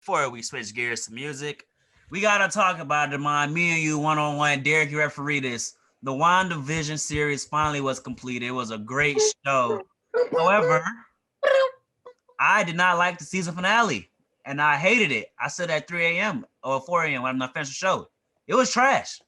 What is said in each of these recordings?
Before we switch gears to music, we gotta talk about it, man. Me and you one on one. Derek, you referee this. The WandaVision series finally was completed. It was a great show. However, I did not like the season finale, and I hated it. I said at 3 a.m. or 4 a.m. when I'm not finished the show. It was trash.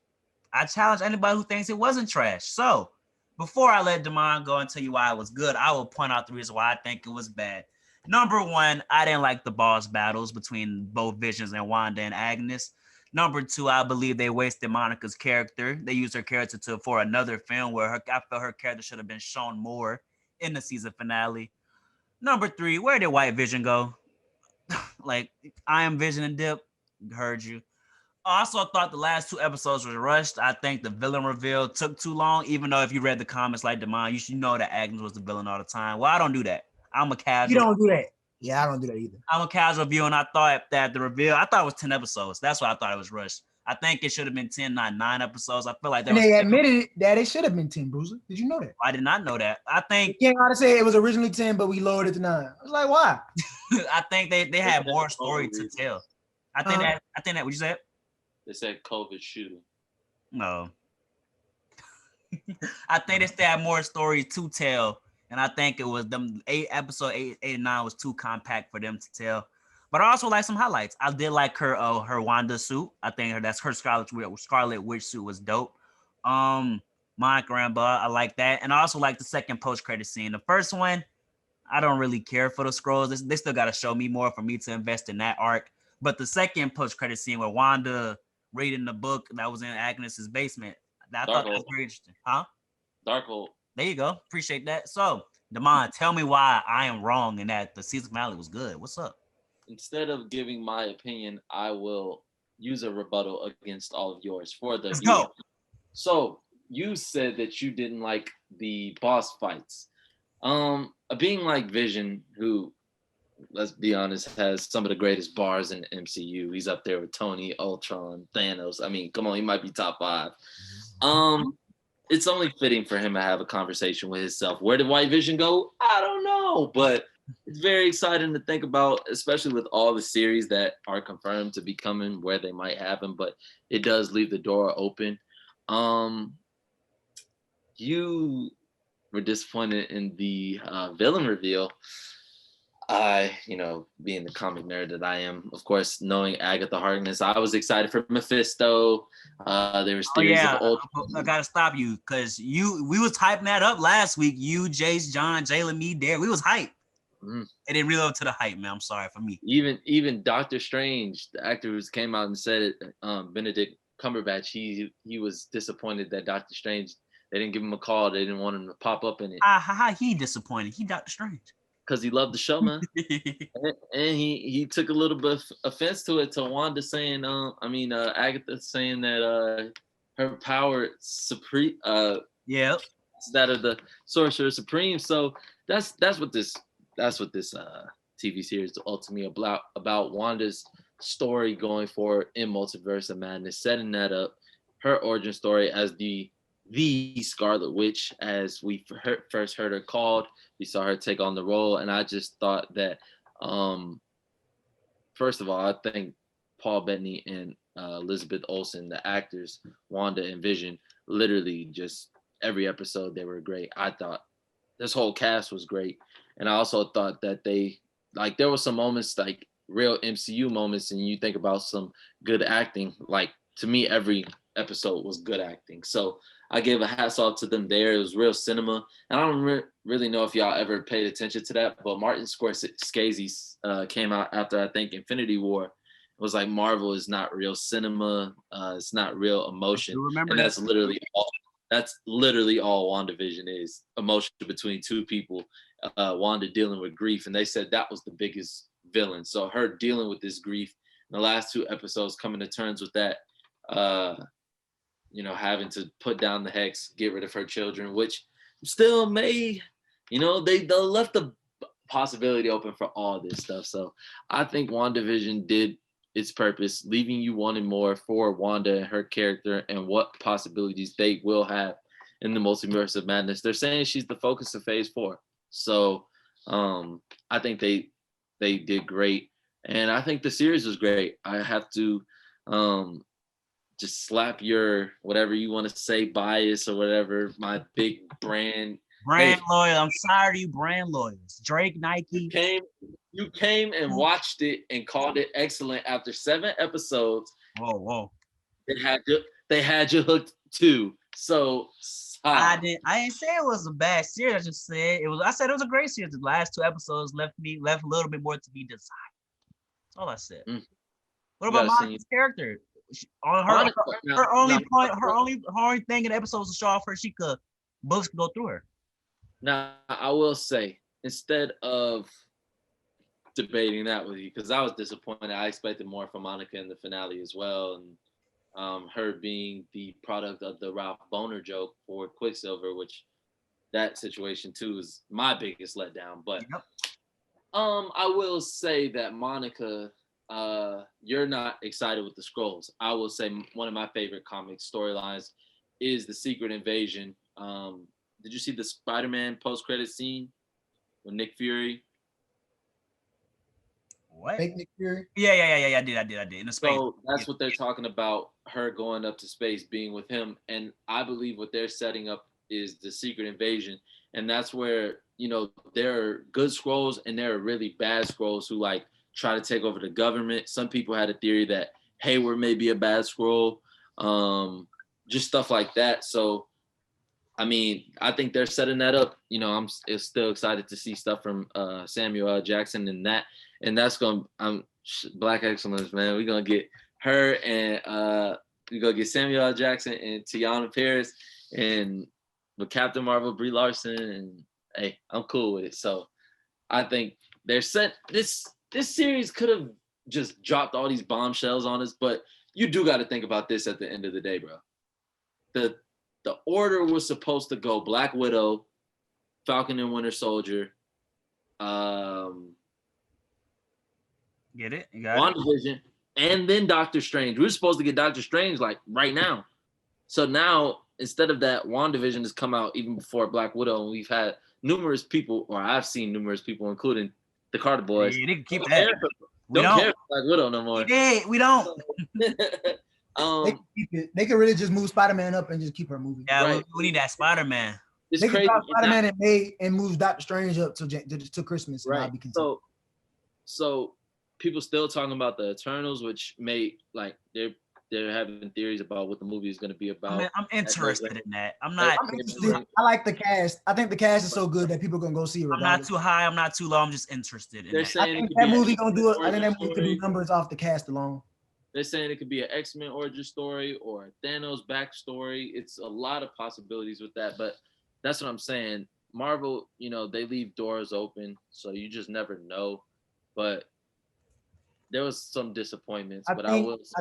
I challenge anybody who thinks it wasn't trash. So, before I let Damon go and tell you why it was good, I will point out the reason why I think it was bad. Number one, I didn't like the boss battles between both Visions and Wanda and Agnes. Number two, I believe they wasted Monica's character. They used her character to for another film where I felt her character should have been shown more in the season finale. Number three, where did White Vision go? Like, I am Vision and Dip. Heard you. I also thought the last two episodes were rushed. I think the villain reveal took too long, even though if you read the comments like Demond, you should know that Agnes was the villain all the time. Well, I don't do that. I'm a You casual. don't do that. Yeah, I don't do that either. I'm a casual view, and I thought that the reveal, I thought it was 10 episodes. That's why I thought it was rushed. I think it should have been 10, not 9 episodes. I feel like that And was. they admitted that it should have been 10, Bruiser. Did you know that? I did not know that. I They think came out and said it was originally 10, but we lowered it to 9. I was like, why? I think they had more story to tell. I think that what you said? They said COVID shooting. No. I think they still had more stories to tell. And I think it was them episode 8 and 9 was too compact for them to tell. But I also like some highlights. I did like her Wanda suit. I think that's her Scarlet Witch suit was dope. Monica Rambeau, I like that. And I also like the second post-credit scene. The first one, I don't really care for the scrolls. They still gotta show me more for me to invest in that arc. But the second post-credit scene where Wanda reading the book that was in Agnes's basement, I thought that was very interesting. Huh? Darkhold. There you go. Appreciate that. So, Damon, tell me why I am wrong and that the season finale was good. What's up? Instead of giving my opinion, I will use a rebuttal against all of yours for the Let's viewer. go. So you said that you didn't like the boss fights. Being like Vision, who, let's be honest, has some of the greatest bars in the MCU. He's up there with Tony, Ultron, Thanos. I mean, come on, he might be top 5. It's only fitting for him to have a conversation with himself. Where did White Vision go? I don't know, but it's very exciting to think about, especially with all the series that are confirmed to be coming, where they might happen, but it does leave the door open. You were disappointed in the villain reveal. I, being the comic nerd that I am, of course, knowing Agatha Harkness, I was excited for Mephisto. There was theories of old. I gotta stop you because we was hyping that up last week. You, Jace, John, Jalen, me, Derek, we was hyped. It didn't really up to the hype, man. I'm sorry for me. Even Doctor Strange, the actor who came out and said it, Benedict Cumberbatch, he was disappointed that Doctor Strange, they didn't give him a call. They didn't want him to pop up in it. How he disappointed? He Doctor Strange. Because he loved the show, man. and he took a little bit of offense to it, to Wanda saying, Agatha saying that her power supreme, that of the Sorcerer Supreme. So that's what this TV series is ultimately about Wanda's story going forward in Multiverse of Madness, setting that up, her origin story as the Scarlet Witch, as we first heard her called. We saw her take on the role, and I just thought that, first of all, I think Paul Bettany and Elizabeth Olsen, the actors, Wanda and Vision, literally just every episode they were great. I thought this whole cast was great, and I also thought that there were some moments, like real MCU moments, and you think about some good acting. Like, to me, every episode was good acting. So I gave a hats off to them there. It was real cinema. And I don't really know if y'all ever paid attention to that, but Martin Scorsese came out after, I think, Infinity War. It was like, Marvel is not real cinema. It's not real emotion. And that's literally all WandaVision is. Emotion between two people. Wanda dealing with grief. And they said that was the biggest villain. So her dealing with this grief in the last 2 episodes, coming to terms with that, having to put down the hex, get rid of her children, which still may, they left the possibility open for all this stuff. So I think WandaVision did its purpose, leaving you wanting more for Wanda and her character and what possibilities they will have in the Multiverse of Madness. They're saying she's the focus of Phase 4. So I think they did great. And I think the series was great. I have to just slap your whatever you want to say bias or whatever, my big brand. Brand Hey, loyal. I'm tired of you brand loyals. Drake, you Nike. came, you came and watched it and called it excellent after 7 episodes. Whoa. They had you hooked too. So I didn't say it was a bad series. I just said it was. I said it was a great series. The last 2 episodes left a little bit more to be desired. That's all I said. What about Monica's character? Her only thing in the episode was to show off her. Bullets could go through her. Now I will say, instead of debating that with you, because I was disappointed. I expected more from Monica in the finale as well, and her being the product of the Ralph Boner joke for Quicksilver, which that situation too is my biggest letdown. But I will say that Monica, you're not excited with the Skrulls. I will say one of my favorite comic storylines is the Secret Invasion. Did you see the Spider-Man post-credit scene with Nick Fury? What? Fake Nick Fury? Yeah. I did. In the space. So that's what they're talking about, her going up to space, being with him. And I believe what they're setting up is the Secret Invasion. And that's where, there are good Skrulls and there are really bad Skrulls who like try to take over the government. Some people had a theory that Hayward may be a bad Skrull, just stuff like that. So, I mean, I think they're setting that up. I'm still excited to see stuff from Samuel L. Jackson and that's Black Excellence, man. We're gonna get her and we're gonna get Samuel L. Jackson and Teyonah Parris and with Captain Marvel, Brie Larson, and hey, I'm cool with it. So I think they're set. This series could have just dropped all these bombshells on us, but you do got to think about this at the end of the day, bro. The order was supposed to go Black Widow, Falcon and Winter Soldier, get it? You got WandaVision, and then Doctor Strange. We were supposed to get Doctor Strange like right now. So now, instead of that, WandaVision has come out even before Black Widow, and we've had numerous people, or I've seen numerous people, including the Carter Boys. Yeah, they can keep that. Don't care for Black Widow no more. We don't. They could really just move Spider-Man up and just keep her moving. Yeah, right. we need that Spider-Man. They could drop Spider-Man and move Doctor Strange up to Christmas. Right. So people still talking about the Eternals, which may like they're having theories about what the movie is going to be about. I mean, I'm interested in that. I'm not. I like the cast. I think the cast is so good that people are gonna go see it. I'm not too high. I'm not too low. I'm just interested in that. I think that movie gonna do it. I think that movie could do numbers off the cast alone. They're saying it could be an X-Men origin story or a Thanos backstory. It's a lot of possibilities with that, but that's what I'm saying. Marvel, they leave doors open, so you just never know. But there was some disappointments. I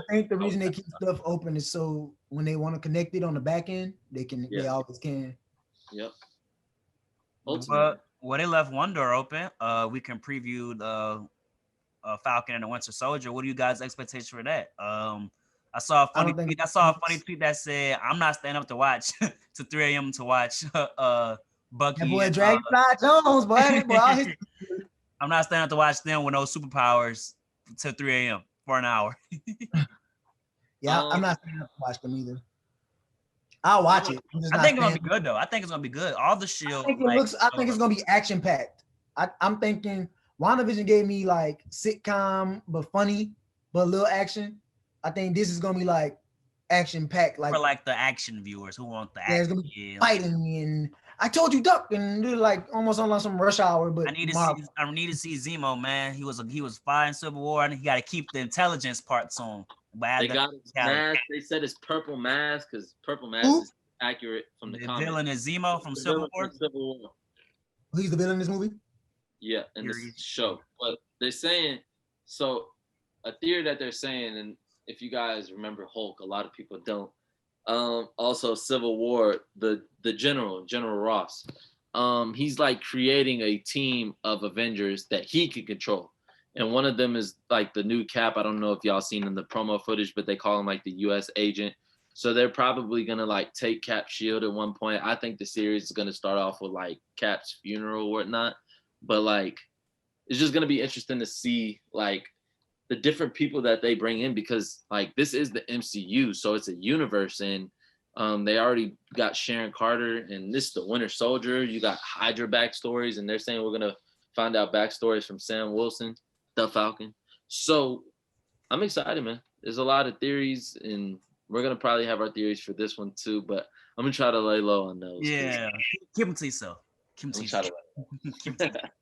think the reason they keep stuff open is so when they want to connect it on the back end, they always can. Yep. But when they left one door open, we can preview the Falcon and the Winter Soldier. What are you guys' expectations for that? I saw a funny tweet that said, "I'm not staying up to watch to 3 a.m. to watch Bucky." That boy Dragonfly Jones, boy. I'm not staying up to watch them with no superpowers till 3 a.m. for an hour. Yeah, I'm not staying up to watch them either. I'll watch it. I think it's gonna be good though. I think it's gonna be good. All the Shield. I think it's gonna be action packed. I'm thinking WandaVision gave me like sitcom but funny, but a little action. I think this is gonna be like action packed, like for like the action viewers who want the action. There's gonna be fighting and I told you duck and do like almost on like some Rush Hour. But I need to see Zemo, man. He was fine Civil War, and he got to keep the intelligence parts on. They got his mask. They said it's purple mask because purple mask is accurate from the comics. Villain is Zemo from Civil War. He's the villain in this movie. Yeah, in this show. But they're saying so. A theory that they're saying, and if you guys remember Hulk, a lot of people don't. Also Civil War, the General Ross. He's like creating a team of Avengers that he can control. And one of them is like the new Cap. I don't know if y'all seen in the promo footage, but they call him like the US agent. So they're probably gonna like take Cap's shield at one point. I think the series is gonna start off with like Cap's funeral or whatnot. But like it's just gonna be interesting to see like the different people that they bring in, because like this is the MCU, so it's a universe, and they already got Sharon Carter, and this is the Winter Soldier. You got Hydra backstories, and they're saying we're gonna find out backstories from Sam Wilson, the Falcon. So I'm excited, man. There's a lot of theories, and we're gonna probably have our theories for this one too, but I'm gonna try to lay low on those. Yeah, keep them to yourself. Keep them to I'm gonna yourself. try to lay low.